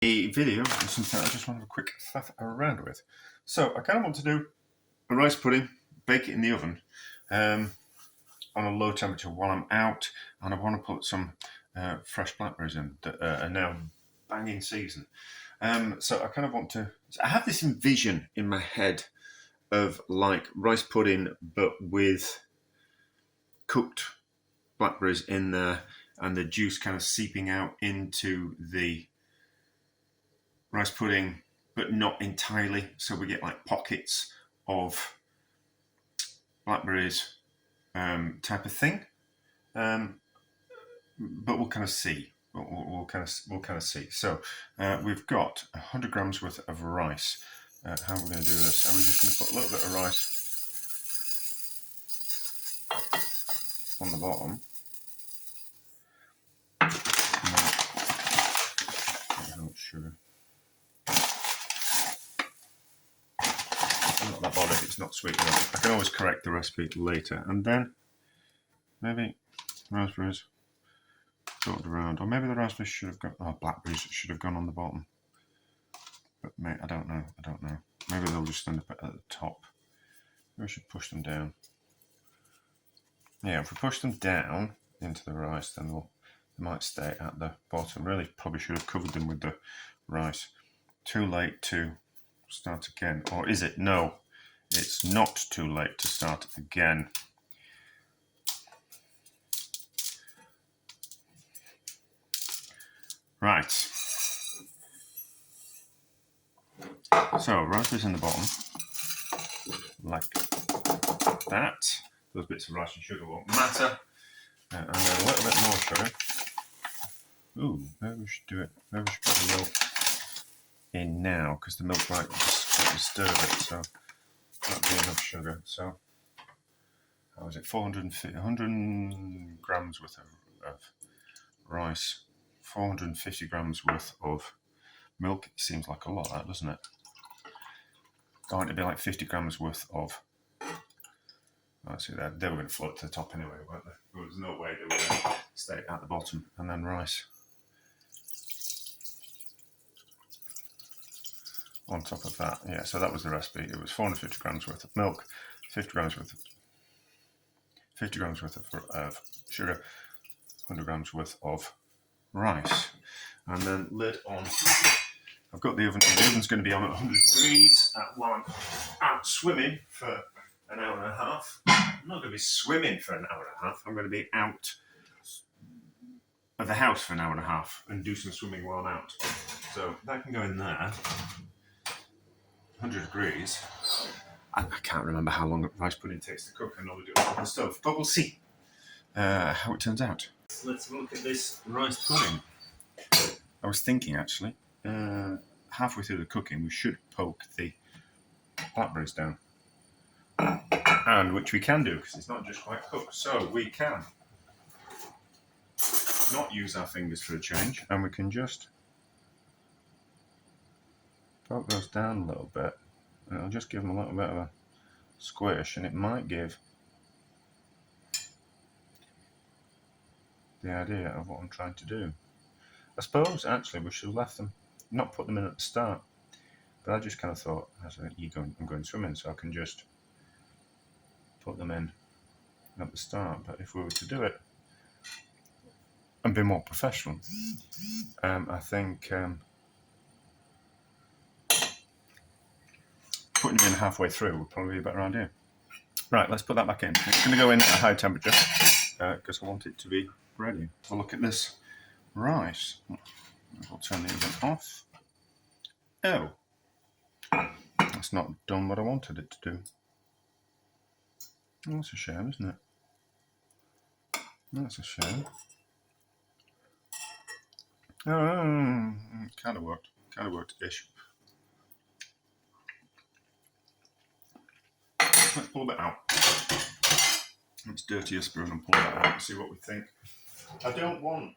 a video on something I just want to have a quick faff around with. So I kind of want to do a rice pudding, bake it in the oven on a low temperature while I'm out, and I want to put some fresh blackberries in that are now banging season. So I kind of want to. I have this envision in my head of like rice pudding, but with cooked blackberries in there, and the juice kind of seeping out into the rice pudding, but not entirely. So we get like pockets of blackberries type of thing. But we'll kind of see. We'll kind of see. So we've got 100 grams worth of rice. How are we going to do this? And we're just going to put a little bit of rice on the bottom. How much sugar? Not that bothered if it's not sweet enough. I can always correct the recipe later. And then maybe raspberries dotted around. Or maybe the raspberries should have gone, blackberries should have gone on the bottom. But I don't know. Maybe they'll just end up at the top. Maybe we should push them down. Yeah, if we push them down into the rice, then they might stay at the bottom. Really, probably should have covered them with the rice. Too late to start again. Or is it? No, it's not too late to start again. Right. So, raspberries in the bottom. Like that. Those bits of rice and sugar won't matter. And then a little bit more sugar. Ooh, maybe we should do it. Maybe we should put the milk in now, because the milk might just disturb it. So that'd be enough sugar. So how is it? 100 grams worth of rice, 450 grams worth of milk. It seems like a lot, that, doesn't it? Oh, it'd be like 50 grams worth of. Let's see, they were going to float to the top anyway, weren't they? There was no way they were going to stay at the bottom. And then rice on top of that. Yeah, so that was the recipe. It was 450 grams worth of milk, 50 grams worth of sugar, 100 grams worth of rice. And then lid on. I've got the oven. The oven's going to be on at 100 degrees while I'm out swimming for an hour and a half. I'm not going to be swimming for an hour and a half. I'm going to be out of the house for an hour and a half and do some swimming while I'm out. So that can go in there. 100 degrees. I can't remember how long rice pudding takes to cook. I know we do it on the stove, but we'll see how it turns out. Let's have a look at this rice pudding. I was thinking, actually, halfway through the cooking, we should poke the blackberries down. And which we can do, because it's not just quite cooked. So we can not use our fingers for a change, and we can just poke those down a little bit. And it'll just give them a little bit of a squish, and it might give the idea of what I'm trying to do. I suppose, actually, we should have left them, not put them in at the start. But I just kind of thought, I'm going swimming, so I can just put them in at the start. But if we were to do it and be more professional, I think putting them in halfway through would probably be a better idea. Right, let's put that back in. It's going to go in at a high temperature because I want it to be ready. Have a look at this rice. We'll turn the oven off. Oh, that's not done what I wanted it to do. Oh, that's a shame, isn't it? That's a shame. Oh, kind of worked. Kind of worked-ish. Let's pull a bit out. Let's dirty a spoon and pull that out and see what we think. I don't want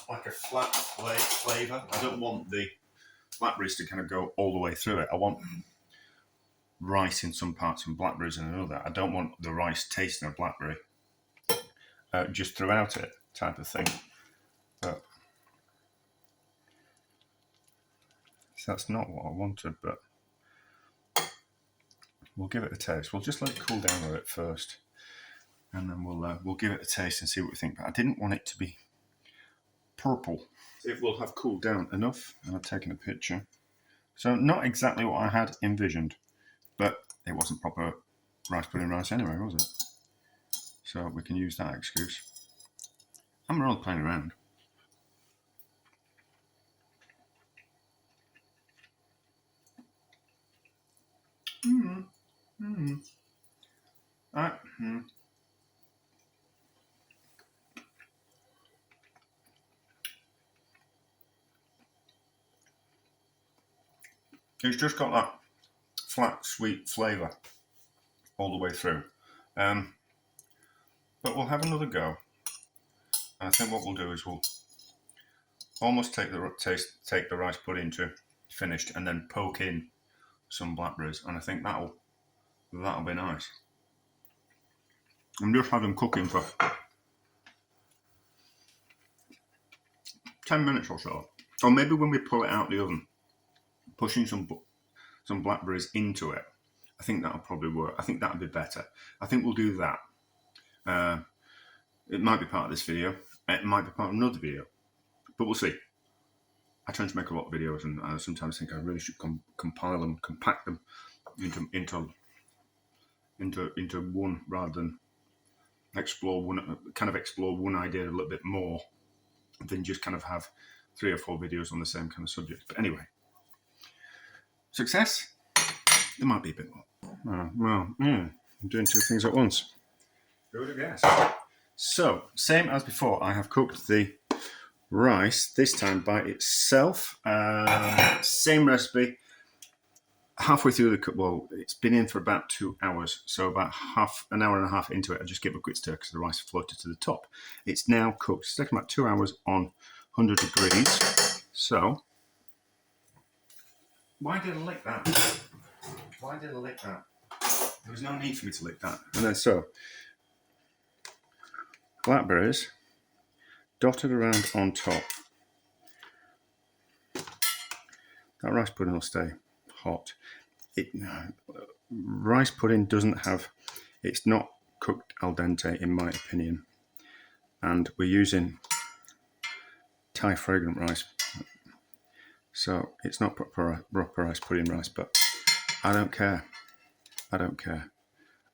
like a flat flavour. I don't want the blackberries to kind of go all the way through it. I want rice in some parts and blackberries in another. I don't want the rice tasting of blackberry just throughout it type of thing. But So that's not what I wanted, but we'll give it a taste. We'll just let it cool down a bit first, and then we'll give it a taste and see what we think. But I didn't want it to be purple. It will have cooled down enough, and I've taken a picture. So not exactly what I had envisioned, but it wasn't proper rice pudding rice anyway, was it? So we can use that excuse. I'm really playing around. It's just got that flat, sweet flavour all the way through. But we'll have another go. And I think what we'll do is we'll almost take the rice pudding to finished and then poke in some blackberries, and I think that'll be nice. And just have them cooking for 10 minutes or so. Or maybe when we pull it out the oven, pushing some blackberries into it, I think that'll probably work. I think that'll be better. I think we'll do that. It might be part of this video. It might be part of another video. But we'll see. I tend to make a lot of videos, and I sometimes think I really should compile them, compact them into one, rather than explore one idea a little bit more than just kind of have 3 or 4 videos on the same kind of subject. But anyway, success? There might be a bit more. I'm doing 2 things at once. Who would have guessed? So, same as before, I have cooked the rice, this time by itself. Same recipe. Halfway through the cook, well, it's been in for about 2 hours, so about an hour and a half into it, I just gave it a quick stir because the rice floated to the top. It's now cooked. It's taken about 2 hours on 100 degrees. So, why did I lick that? Why did I lick that? There was no need for me to lick that. And then so, blackberries dotted around on top. That rice pudding will stay hot. Rice pudding it's not cooked al dente in my opinion. And we're using Thai fragrant rice. So it's not proper rice pudding rice, but I don't care. I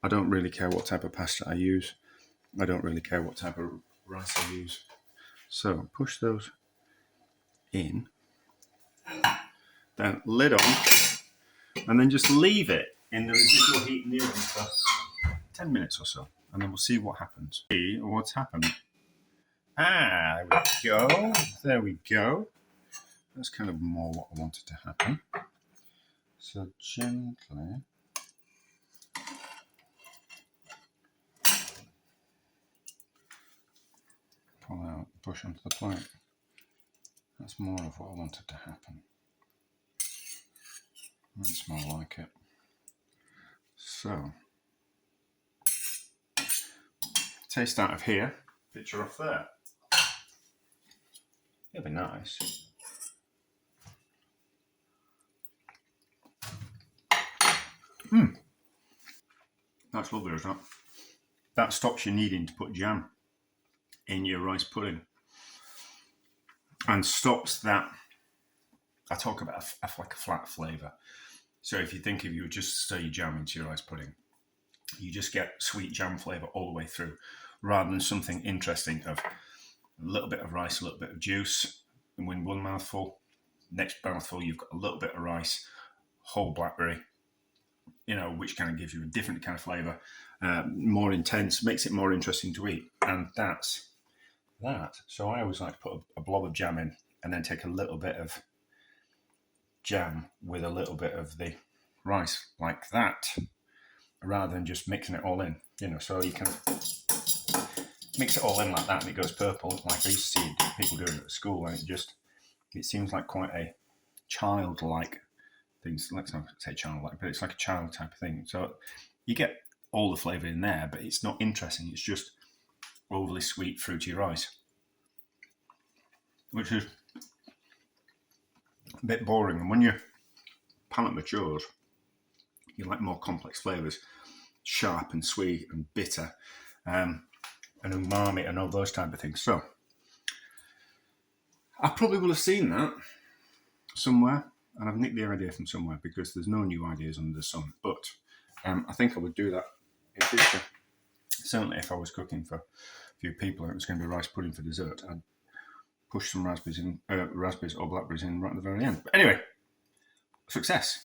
don't really care what type of pasta I use. I don't really care what type of rice I use. So push those in, then lid on, and then just leave it in the residual heat in the oven for 10 minutes or so, and then we'll see what happens. See what's happened. There we go. There we go. That's kind of more what I wanted to happen. So gently pull out, push onto the plate. That's more of what I wanted to happen. That's more like it. So, taste out of here, picture off there. It'll be nice. That's lovely, isn't it? That stops you needing to put jam in your rice pudding. And stops that, I talk about like a flat flavour. So if you think if you would just stir your jam into your rice pudding, you just get sweet jam flavour all the way through, rather than something interesting of a little bit of rice, a little bit of juice, and in one mouthful, next mouthful you've got a little bit of rice, whole blackberry, which kind of gives you a different kind of flavour, more intense, makes it more interesting to eat, and that's that. So I always like to put a blob of jam in, and then take a little bit of jam with a little bit of the rice, like that, rather than just mixing it all in. So you can mix it all in like that, and it goes purple, like I used to see people doing it at school, and it seems like quite a childlike thing. Let's not say childlike, but it's like a child type of thing. So you get all the flavour in there, but it's not interesting. It's just overly sweet, fruity rice, which is a bit boring. And when your palate matures, you like more complex flavours, sharp and sweet and bitter, and umami and all those type of things. So I probably will have seen that somewhere, and I've nicked the idea from somewhere because there's no new ideas under the sun. But I think I would do that in future. Certainly, if I was cooking for a few people and it was going to be rice pudding for dessert, I'd push some raspberries or blackberries in right at the very end. But anyway, success.